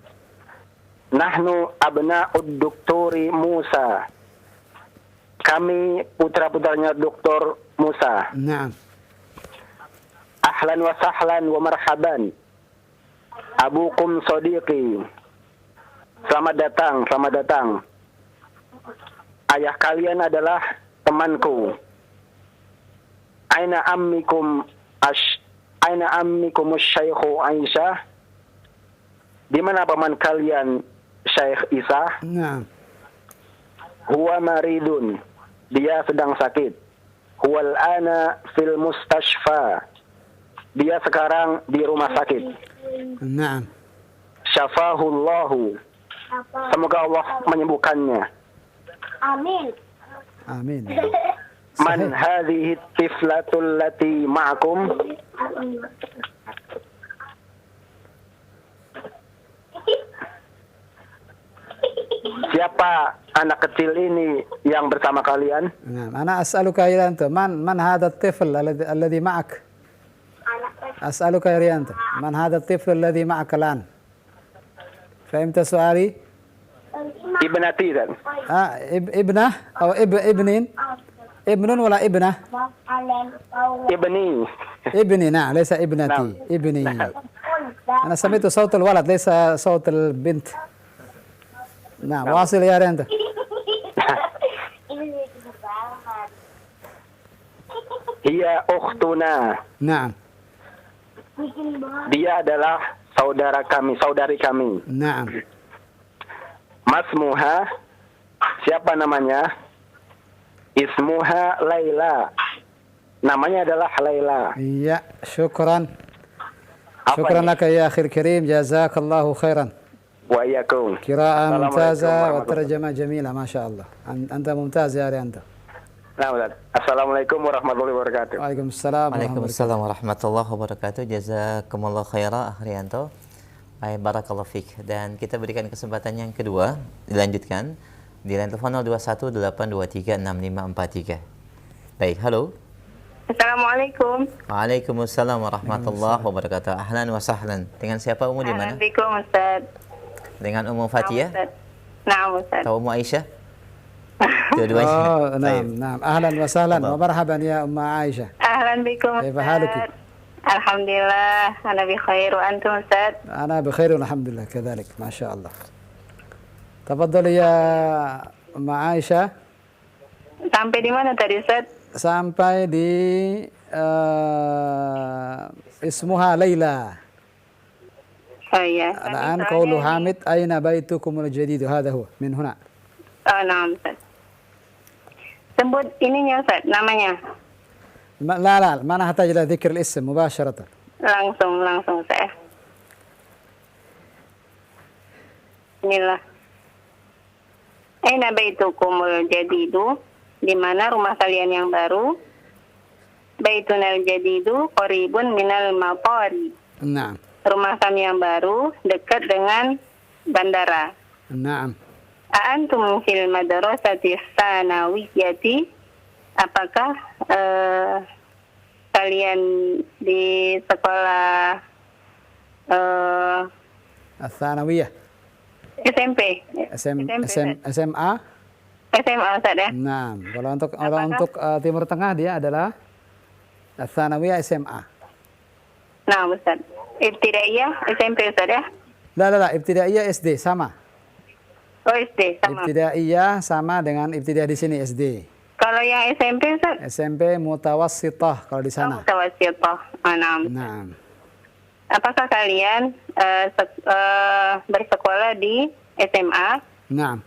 Nahnu abna'ud doktori Musa. Kami putra-putranya Doktor Musa. نعم. Ahlan wa sahlan wa marhaban. Abukum sodiqi. Selamat datang, selamat datang. Ayah kalian adalah temanku. Aina ammikum Syaikhu Aisyah? Di mana paman kalian Syekh Isa? نعم. Huwa maridun. Dia sedang sakit. Huwal ana fil mustashfa. Dia sekarang di rumah sakit. نعم. Syafahullahu. Semoga Allah menyembuhkannya. آمين. Man hadhihi tiflatul lati ma'akum? Siapa anak kecil ini yang bersama kalian? نعم. أنا أسألك يا ريانتو من هذا الطفل الذي معك؟ أسألك يا ريانتو من هذا الطفل الذي معك الآن؟ فهمت سؤالي؟ Ibnati kan? ابنة أو ابنين؟ ابن ولا ابنة؟ Ibni. ابني. نعم ليس ابنتي. نعم. ابني. أنا سمعت صوت الولد ليس صوت البنت. نعم واصل يا أنت. Hiya ukhtuna. نعم Dia adalah saudari kami. نعم Masmuha, siapa namanya? Ismuha Laila. Namanya adalah Laila. يا شكرا Apa شكرا ini? لك يا أخي الكريم جزاك الله خيرا. Wa iyyakum. قراءة Assalamualaikum ممتازة warahmatullahi والترجمة جميلة ما شاء الله. أنت ممتاز يا أخي أنت. Nah, Ustaz. Assalamualaikum warahmatullahi wabarakatuh. وعليكم السلام ورحمة الله. Waalaikumsalam warahmatullahi wabarakatuh. Jazakumullah khairah Ahrianto. Baik, barakallahu fik. Dan kita berikan kesempatan yang kedua, dilanjutkan di line telepon 0218236543. Baik, halo. Assalamualaikum. Waalaikumsalam warahmatullahi wabarakatuh. Ahlan wa sahlan. Dengan siapa Umu di mana? Assalamualaikum Ustaz. Dengan Umu Fatia Nah Ustaz. atau Umu Aisyah? Dua-duanya. Oh, Baik. نعم أهلا وسهلا تفضل. ومرحبا يا أم عائشة. Ahlan bikum كيف Ustaz. حالك؟ Alhamdulillah, ana bi khair wa antum Ustaz. أنا بخير والحمد لله كذلك ما شاء الله. تفضل يا أم عائشة. Sampai di mana tadi Ustaz? sampai di اسمها ليلى. Oh iya. الآن قول حامد أين بيتكم الجديد هذا هو من هنا. Oh, nah Ustaz. Sebut ininya Ustaz, namanya. لا لا ما نحتاج إلى ذكر الاسم مباشرة. Langsung Ustaz. Bismillah. Aina baitukumul jadidu? Di mana rumah kalian yang baru? Baitunal jadidu qaribun minal maqari. نعم Rumah kami yang baru dekat dengan bandara. نعم Antum fil madrasati tsanawiyati? Apakah kalian di sekolah الثانوية SMP? SMA. SMA Ustaz ya? Nah, kalau untuk Timur Tengah dia adalah الثانوية SMA. Nah Ustaz. Ibtidaiyah SMP Ustaz ya? لا ابتدائية SD sama. Oh SD sama. Ibtidaiyah sama dengan ibtidaiyah di sini SD. Kalau yang SMP Ustaz? SMP mutawassithah kalau di sana. Mutawassithah. Nah. Nah. Apakah kalian bersekolah di SMA? Nah.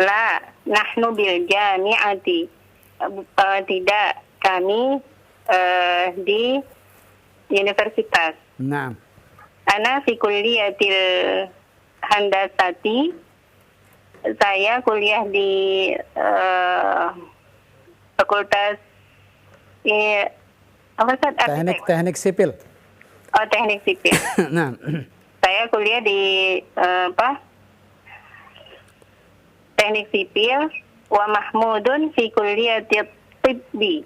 La, nahnu bil jami'ati. Tidak, kami di universitas. Nah. Ana fi kulliyatil handasati. Saya kuliah di fakultas teknik sipil. Oh, teknik sipil. Nah. Saya kuliah di teknik sipil. Wa Mahmudun fi kulliyati tibbi.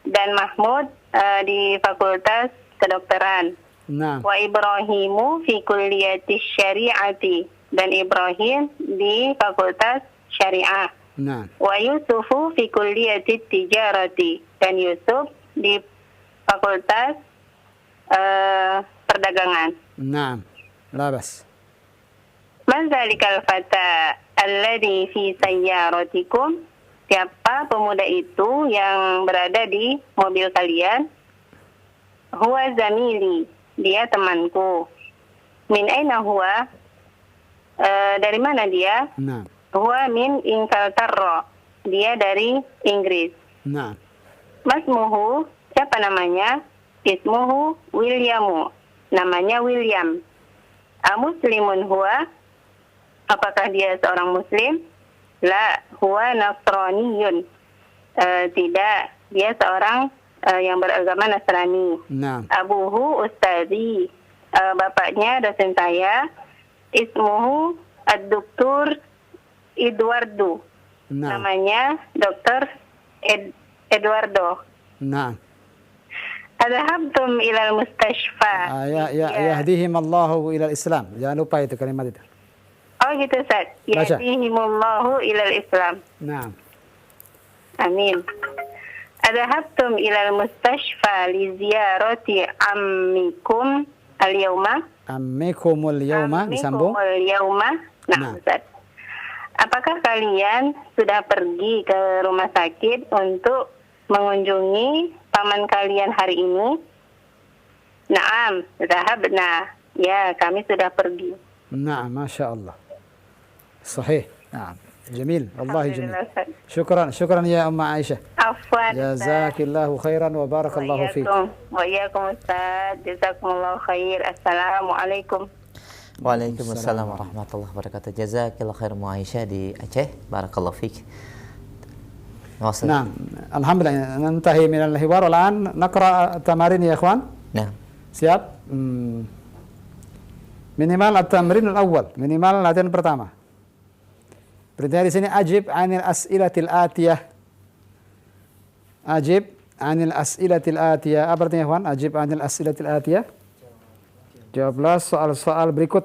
Dan Mahmud di fakultas kedokteran. Nah. Wa Ibrahimu fi kulliyati syari'ati. Dan Ibrahim di fakultas syariah. Nah. Wa Yusufu fi kulliyati tijarati. Dan Yusuf di fakultas perdagangan. Nah. Labas. Man zalikal fata alladhi fi sayyaratikum? Siapa pemuda itu yang berada di mobil kalian? Huwa zamili, dia temanku. Min aina huwa? Dari mana dia? Nah. Huwa min Inglaterra, dia dari Inggris. Nah. Masmuhu, siapa namanya? Ismuhu Williamu, namanya William. Muslimun huwa? Apakah dia seorang muslim? La, huwa nasraniyun. Tidak, dia seorang yang beragama Nasrani. Nah. Abuhu ustazi, bapaknya dosen saya. Ismuhu ad-doktor Eduardo. Nah. Namanya Dr. Eduardo. Nah. Adhabtum ilal mustashfa. Yahdihim Allahu ilal Islam. Jangan lupa itu kalimat itu. Oh gitu Ustaz. Yahdihimullahu ilal Islam. Nah. Amin. Adhabtum ilal mustashfa li ziyarati ammikum al-yawma? Ammikumul yauma disambung. Ammikumul yawma. Nah, Ustaz. Apakah kalian sudah pergi ke rumah sakit untuk mengunjungi paman kalian hari ini? Naam, zahabna. Ya, kami sudah pergi. Naam, Masya Allah. Sahih. Naam. Jamil. Wallahi jamil. Alhamdulillah, Ustaz. Syukran ya Umma Aisyah. Afwan. Jazakillahu khairan wa barakallahu fiik. Wa iyyakum Ustaz. Jazakumullahu khair. Assalamualaikum. Waalaikumsalam warahmatullahi wabarakatuh. Jazakillahu khair Mu Aisyah di Aceh. Barakallahu fiik. نعم الحمد لله ننتهي من الحوار والآن نقرأ التمارين يا إخوان. نعم. Siap? Minimal at-tamrin al-awwal, minimal latihan pertama. Perintahnya di sini ajib anil as'ilatil atiyah. Ajib anil as'ilatil atiyah. Apa artinya, Ikhwan? Ajib anil as'ilatil atiyah. Jawablah soal-soal berikut.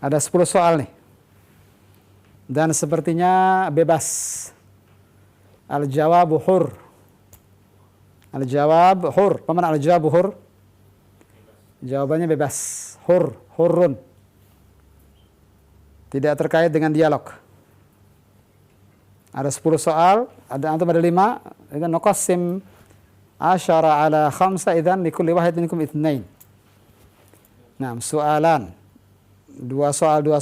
Ada 10 soal nih. Dan sepertinya bebas. Al-jawabu hur. Al-jawab hur. Apa makna al-jawabu hur? Jawabannya bebas. Hur, hurun. Tidak terkait dengan dialog. Ada 10 soal, antum ada 5. Idzan nuqassim 10 ala 5 idzan likulli wahid minkum 2. Nah, soalan. 2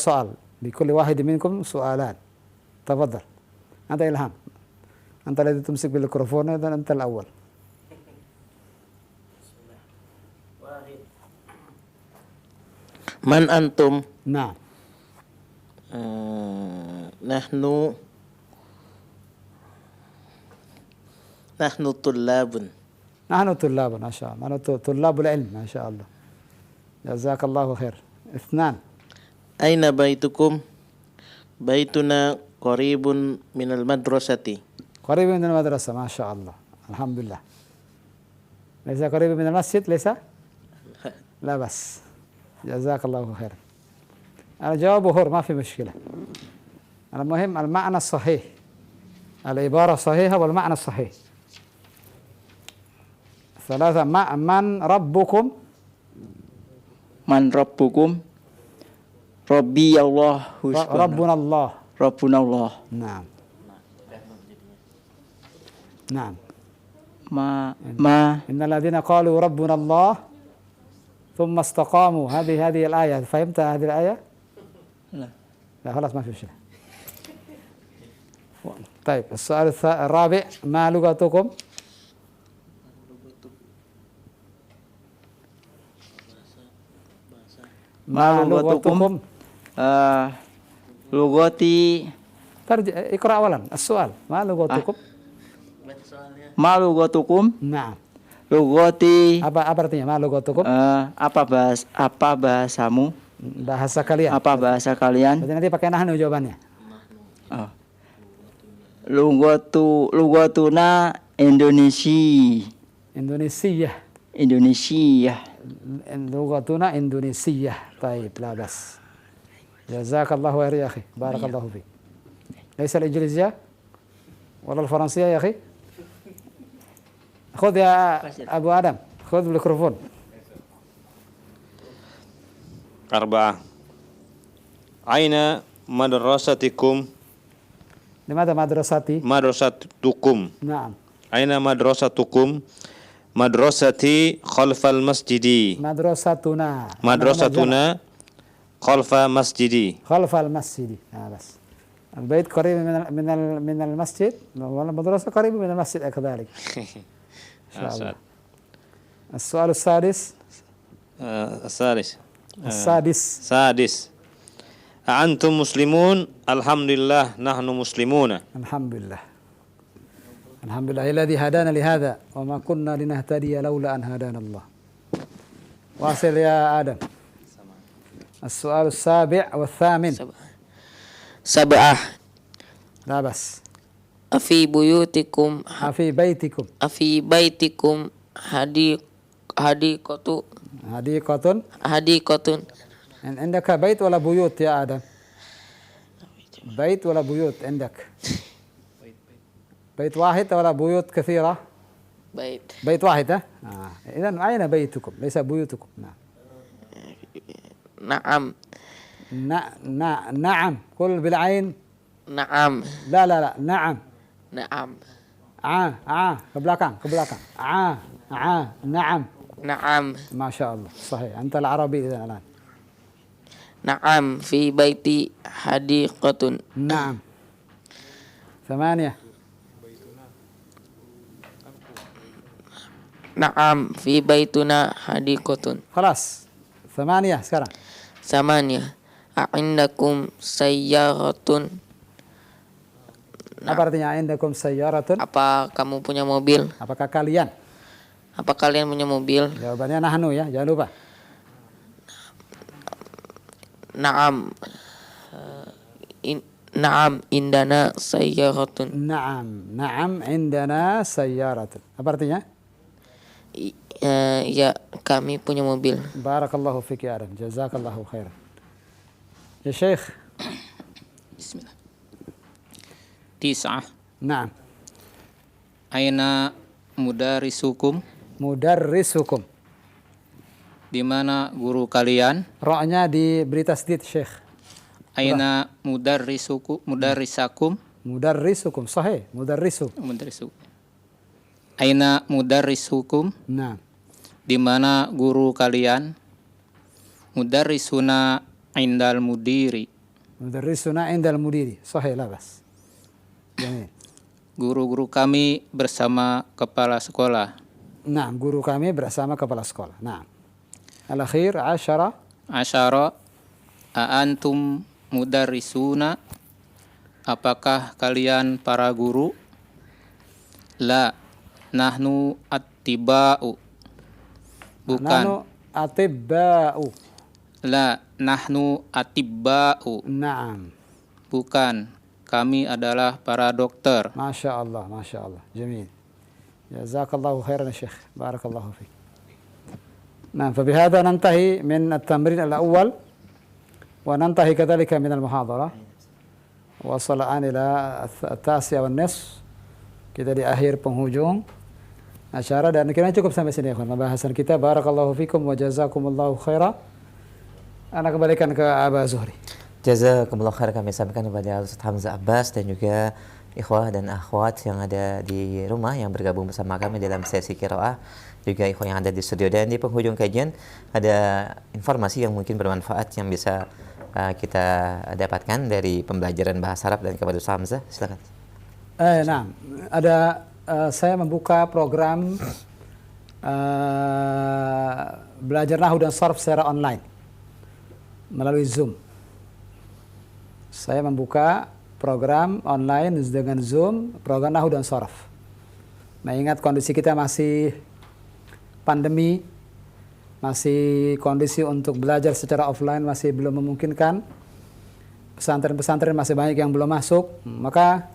soal. Likulli wahid minkum soalan. Tafadhal. Anta Ilham. Anta الذي تمسك بالميكروفون إذن أنت الأول. Man antum? Nah. Nahnu tullabun. Nahnu tullabun, masya Allah. Nahnu tullabul ilm, masya Allah. Jazakallahu khair. 2. Aina baitukum? Baituna qaribun minal madrasati. قريب من المدرسة ما شاء الله الحمد لله. ليس قريب من المسجد ليس؟ لا بس. جزاك الله خير. الجواب هو ما في مشكلة. المهم المعنى الصحيح. العبارة صحيحة والمعنى الصحيح. 3 من ربكم؟ Man rabbukum? Rabbi Allah. ربنا الله. Rabbuna Allah. نعم. نعم. Ma إن الذين قالوا ربنا الله ثم استقاموا هذه الآية. فهمت هذه الآية؟ لا خلاص ما في مشكلة. طيب السؤال الرابع ما لغتكم؟ ما لغتكم؟ Lugati. اقرأ أولا السؤال ما لغتكم؟ Ma lugatukum? Nah. Lugati. Apa artinya ma lugatukum? Apa bahasamu? Bahasa kalian. Apa bahasa kalian? Berarti nanti pakai nahnu jawabannya. Lugatuna Indonesia. Indonesia. Lugatuna Indonesia. Baik, la bas. Jazakallahu khair ya akhi. Barakallahu fik. ليس الإنجليزية ولا الفرنسية يا أخي. خذ يا أبو آدم خذ الميكروفون. 4. Aina madrasatikum? لماذا madrasati? Madrasatukum. نعم. Aina madrasatukum? Madrasati khalfal masjidi. Madrasatuna khalfa masjidi. خلف المسجد. بس. البيت قريب من المسجد والمدرسة قريبة من المسجد كذلك. إن شاء الله. السؤال السادس. السادس. أنتم مسلمون؟ الحمد لله نحن مسلمون. الحمد لله الذي هدانا لهذا وما كنا لنهتدي لولا أن هدانا الله. واصل يا آدم. السؤال السابع والثامن. 7. لا بس. Afi buyutikum? في بيتكم. Afi baitikum hadikotun. عندك بيت ولا بيوت يا آدم؟ بيت ولا بيوت عندك؟ بيت واحد ولا بيوت كثيرة؟ بيت. بيت واحد ها؟ إذن أين بيتكم؟ ليس بيوتكم. نعم. نعم. نعم. قل بالعين. نعم. لا نعم. نعم. ke belakang. نعم. نعم. ما شاء الله صحيح أنت العربي إذن الآن. نعم في بيتي حديقة. نعم. 8. نعم في بيتنا حديقة. خلاص 8 sekarang. 8. أعندكم سيارة. Apa artinya indakum sayyaratun? Apa kamu punya mobil? Apakah kalian? Apa kalian punya mobil? Jawabannya nahnu ya, jangan lupa. Naam. Naam indana sayyaratun. Naam indana sayyaratun. Apa artinya? Ya, kami punya mobil. Barakallahu fik ya Adam. Jazakallahu khairan. Ya Syekh. Bismillah. 9. Naam. Aina mudarrisukum? Mudarrisukum. Di mana guru kalian? Ra-nya diberi tasdid Syekh. Aina mudarrisukum? Mudarrisukum sahih. Mudarrisukum. Aina mudarrisukum? Naam. Di mana guru kalian? Mudarrisuna indal mudiri. Mudarrisuna indal mudiri. Sahih la bas. Jamil. Guru-guru kami bersama kepala sekolah. Naam, guru kami bersama kepala sekolah. Naam. Al-akhir 10. Aantum mudarrisuna? Apakah kalian para guru? La, nahnu attiba'u. Bukan. Nahnu atibba'u. La, nahnu atibba'u. Naam. Bukan, kami adalah para dokter. Masya Allah. Jamil. Jazakallahu khairan Syekh. Barakallahu fiik. Nah, فبهذا ننتهي من التمرين الأول وننتهي كذلك من المحاضرة. وصل الآن إلى 9:30. Kita di akhir penghujung acara dan kira cukup sampai sini ya kawan pembahasan kita. Barakallahu fikum wa jazakumullahu khaira. Ana kembalikan ke Aba Zuhri. Jazakumullah khair, kami sampaikan kepada Ustaz Hamzah Abbas dan juga ikhwah dan akhwat yang ada di rumah yang bergabung bersama kami dalam sesi qiraah, juga ikhwah yang ada di studio. Dan di penghujung kajian ada informasi yang mungkin bermanfaat yang bisa kita dapatkan dari pembelajaran bahasa Arab dan kepada Ustaz Hamzah. Silakan. Nah, ada saya membuka program belajar nahwu dan sharf secara online melalui Zoom. Saya membuka program online dengan Zoom, program nahwu dan sharf. Nah, ingat kondisi kita masih pandemi, masih kondisi untuk belajar secara offline masih belum memungkinkan. Pesantren-pesantren masih banyak yang belum masuk, maka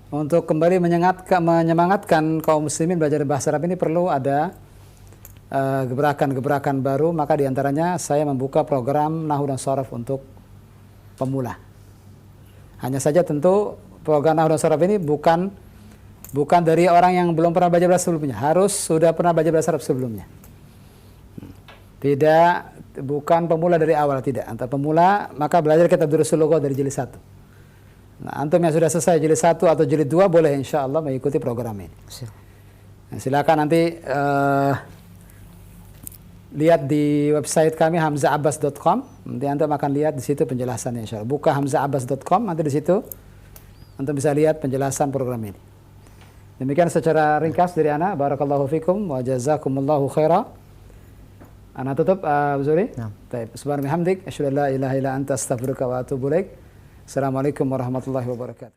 untuk kembali menyemangatkan kaum muslimin belajar bahasa Arab ini perlu ada gebrakan-gebrakan baru. Maka diantaranya saya membuka program nahwu dan sharaf untuk pemula. Hanya saja tentu program nahwu dan sharaf ini bukan dari orang yang belum pernah belajar bahasa sebelumnya, harus sudah pernah belajar bahasa Arab sebelumnya. Tidak, bukan pemula dari awal, tidak. Antara pemula maka belajar kitab Durusul Lughah dari jilid 1. Nah, antum yang sudah selesai jilid 1 atau jilid 2 boleh insyaallah mengikuti program ini. Nah, silakan nanti lihat di website kami hamzaabbas.com. Nanti antum akan lihat di situ penjelasannya insyaallah. Buka hamzaabbas.com, nanti di situ antum bisa lihat penjelasan program ini. Demikian secara ringkas dari ana. Barakallahu fikum wa jazakumullahu khaira. Ana tutup Abu Zuri. Baik, subhanallah hamdik asyhadu an la ilaha illa anta astaghfiruka wa atubu ilaik. Assalamualaikum warahmatullahi wabarakatuh.